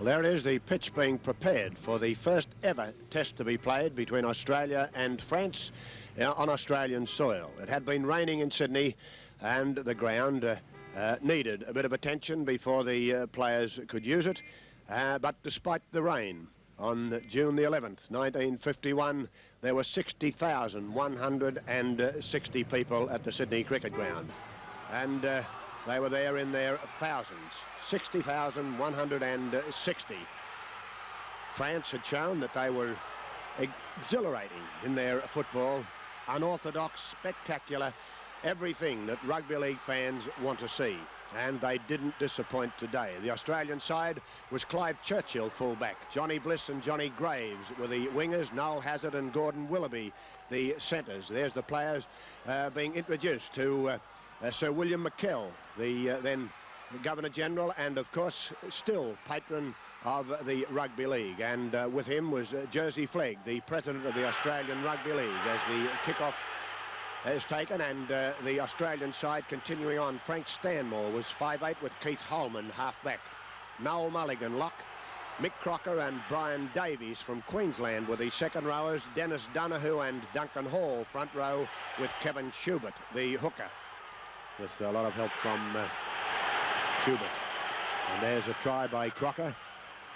Well, there it is, the pitch being prepared for the first ever test to be played between Australia and France on Australian soil. It had been raining in Sydney and the ground needed a bit of attention before the players could use it. But despite the rain, on June the 11th, 1951, there were 60,160 people at the Sydney Cricket Ground. And they were there in their thousands, 60,160. France had shown that they were exhilarating in their football, unorthodox, spectacular, everything that rugby league fans want to see. And they didn't disappoint today. The Australian side was Clive Churchill fullback, Johnny Bliss and Johnny Graves were the wingers, Noel Hazard and Gordon Willoughby the centres. There's the players being introduced to Sir William McKell, the then Governor-General, and of course still patron of the Rugby League. And with him was Jersey Flegg, the President of the Australian Rugby League, as the kick-off is taken, and the Australian side continuing on. Frank Stanmore was 5'8" with Keith Holman half-back. Noel Mulligan lock. Mick Crocker and Brian Davies from Queensland were the second rowers. Dennis Donoghue and Duncan Hall front row, with Kevin Schubert the hooker, with a lot of help from Schubert. And there's a try by Crocker,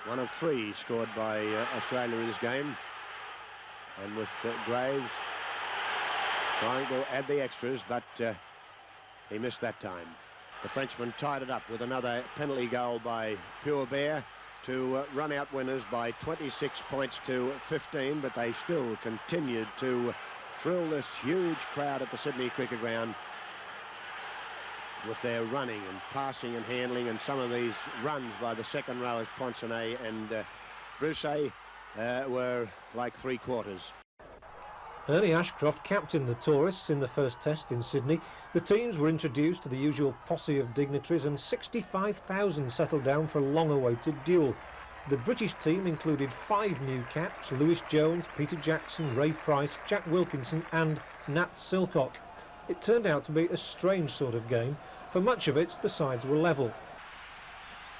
one of 3 scored by Australia in this game. And with Graves trying to add the extras, but he missed that time. The Frenchman tied it up with another penalty goal by Pure Bear to run out winners by 26 points to 15, but they still continued to thrill this huge crowd at the Sydney Cricket Ground with their running and passing and handling, and some of these runs by the second rowers, Ponsonnet and Brousset, were like 3/4. Ernie Ashcroft captained the tourists in the first test in Sydney. The teams were introduced to the usual posse of dignitaries, and 65,000 settled down for a long-awaited duel. The British team included 5 new caps: Lewis Jones, Peter Jackson, Ray Price, Jack Wilkinson and Nat Silcock. It turned out to be a strange sort of game. For much of it, the sides were level.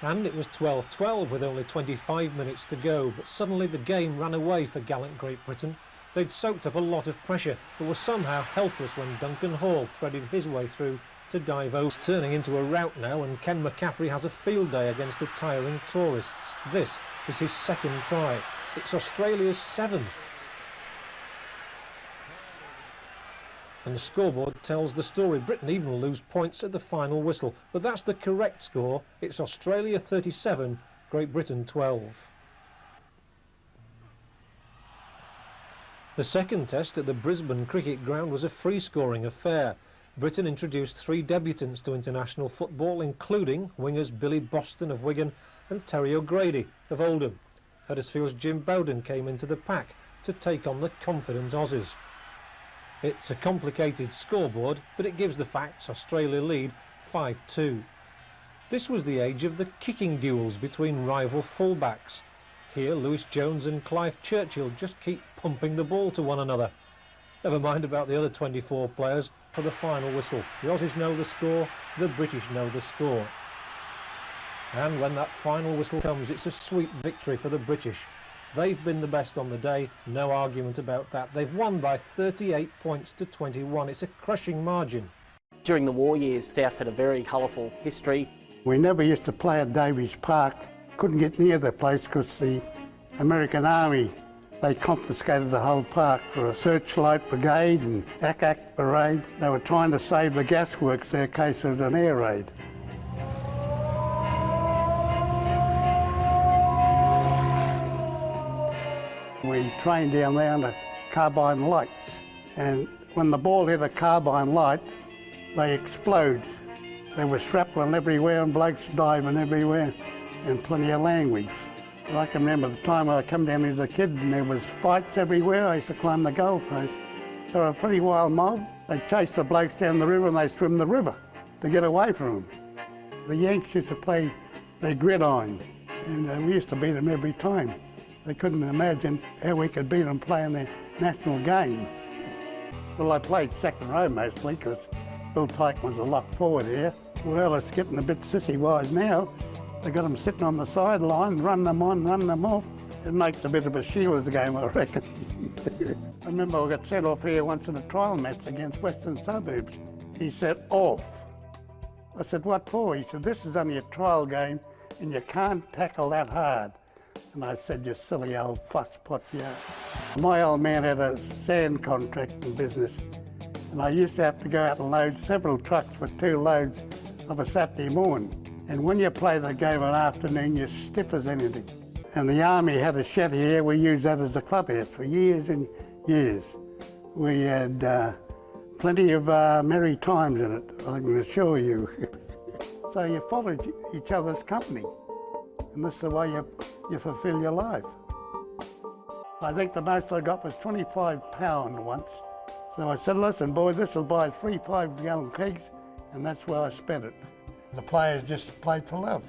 And it was 12-12 with only 25 minutes to go, but suddenly the game ran away for gallant Great Britain. They'd soaked up a lot of pressure, but were somehow helpless when Duncan Hall threaded his way through to dive over. It's turning into a rout now, and Ken McCaffrey has a field day against the tiring tourists. This is his second try. It's Australia's 7th. And the scoreboard tells the story. Britain even lose points at the final whistle, but that's the correct score. It's Australia 37, Great Britain 12. The second test at the Brisbane Cricket Ground was a free-scoring affair. Britain introduced 3 debutants to international football, including wingers Billy Boston of Wigan and Terry O'Grady of Oldham. Huddersfield's Jim Bowden came into the pack to take on the confident Aussies. It's a complicated scoreboard, but it gives the facts. Australia lead 5-2. This was the age of the kicking duels between rival fullbacks. Here, Lewis Jones and Clive Churchill just keep pumping the ball to one another. Never mind about the other 24 players for the final whistle. The Aussies know the score, the British know the score. And when that final whistle comes, it's a sweet victory for the British. They've been the best on the day, no argument about that. They've won by 38 points to 21. It's a crushing margin. During the war years, South had a very colourful history. We never used to play at Davies Park. Couldn't get near the place because the American Army, they confiscated the whole park for a searchlight brigade and ACAC parade. They were trying to save the gasworks there in case there was an air raid. We trained down there under carbine lights, and when the ball hit a carbine light, they explode. There was shrapnel everywhere and blokes diving everywhere, and plenty of language. I can remember the time I come down as a kid and there was fights everywhere. I used to climb the goalpost. They were a pretty wild mob. They chased the blokes down the river and they swim the river to get away from them. The Yanks used to play their gridiron, and we used to beat them every time. They couldn't imagine how we could beat them playing their national game. Well, I played second row mostly because Bill Tyke was a lock forward here. Well, it's getting a bit sissy-wise now. They got them sitting on the sideline, run them on, run them off. It makes a bit of a Sheila's game, I reckon. I remember I got sent off here once in a trial match against Western Suburbs. He said, off. I said, what for? He said, this is only a trial game and you can't tackle that hard. And I said, you silly old fusspot, yeah. My old man had a sand contracting business and I used to have to go out and load several trucks for 2 loads of a Saturday morning. And when you play the game of an afternoon, you're stiff as anything. And the army had a shed here, we used that as a clubhouse for years and years. We had plenty of merry times in it, I can assure you. So you followed each other's company, and this is the way you fulfill your life. I think the most I got was £25 once. So I said, listen boys, this will buy 3 5-gallon kegs, and that's where I spent it. The players just played for love.